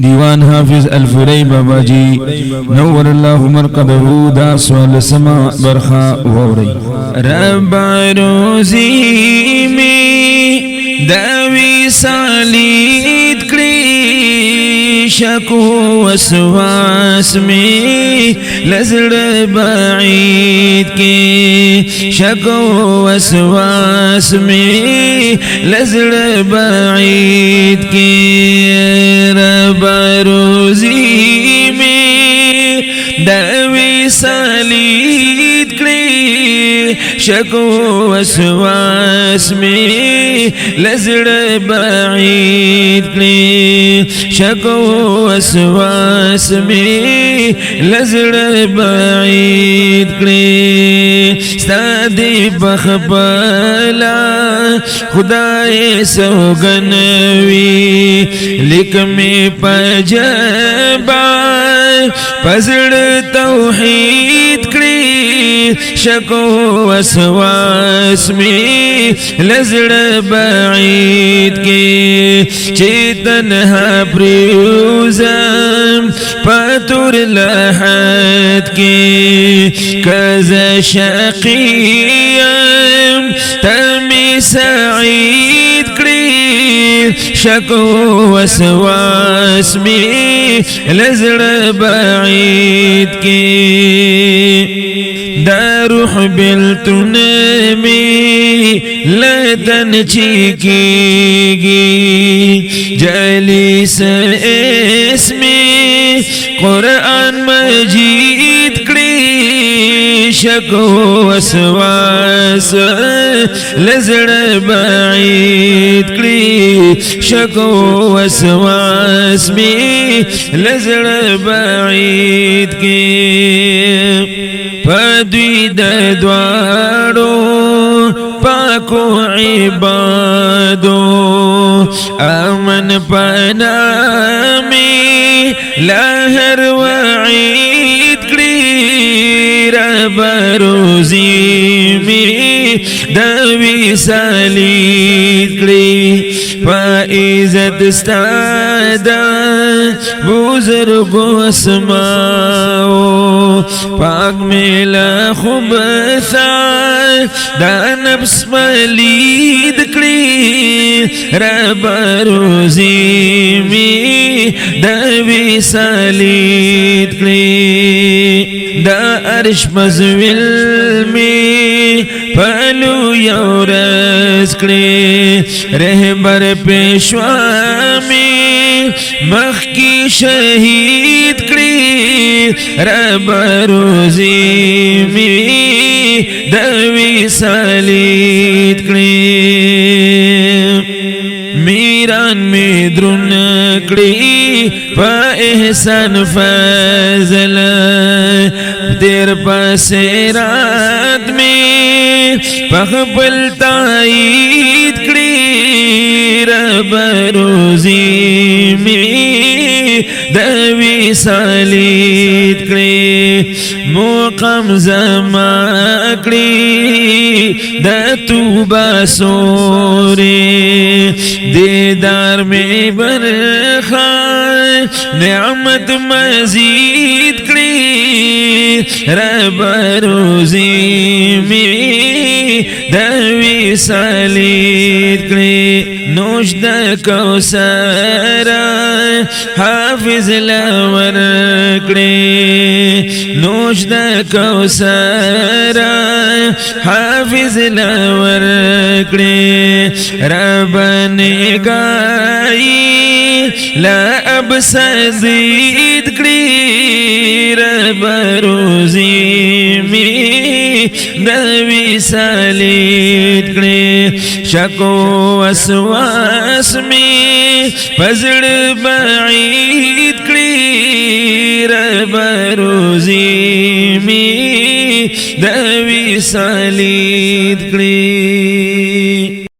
ديوان حافظ الفري بابا جي نور الله مرقده دا سوال سما برخا ووري رب روزي مي داوي ساليد كري شكو وسواس مي لزر بعيد كي شكو وسواس مي لزر بعيد كي رب روزي مي داوي ساليد كري شكو وسواس مي لزر بعيد كري شكو وسواس مي لزر بعيد كري ستادي بخبلا خدای سوگنوی لکمی پجبا پزړ توحید کړي شکو وسواس می لزړ بعید کې چې تنها پریوزم پتور لحد کې کز شقیم تمی سعید کړي شکو وسواس می لزړ بعید کې دا روح بلتون می لدن چیکیگی جلیس اسمی قرآن مجید کری شکو وسواس لزر بعید کری شکو وسواس می لزر بعید کی پدوی دوارو پاکو عبادو امن پنامی لہر وعید کری رب روزی می دوی سالید کری فائزت استادا بزرگ اسماؤ پاک میلا خبثا دا نفس ملید کری رب روزی می دوی سالید کری دا عرش مزویل می پلو یورز کری رہبر پیشوامی مخ کی شہید کری رب روزی می دوی سالید کری میران می درون کری پا احسان فضل تیر پسیرات می پخبل تایید کری رب روزی می دوی سالید کری مقام زما کری دا توبا سوری دیدار میں برخان نعمت مزید کری رب روزی می دوی سالید کری نوش دا کوثر حافظ لور کری نوش دا کوثر حافظ لور کری رب نگائی لا اب سزید کری رب روزی می دوی سالید کری شکو وسواس می پزړ بعید کری رب روزی می دوی سالید کری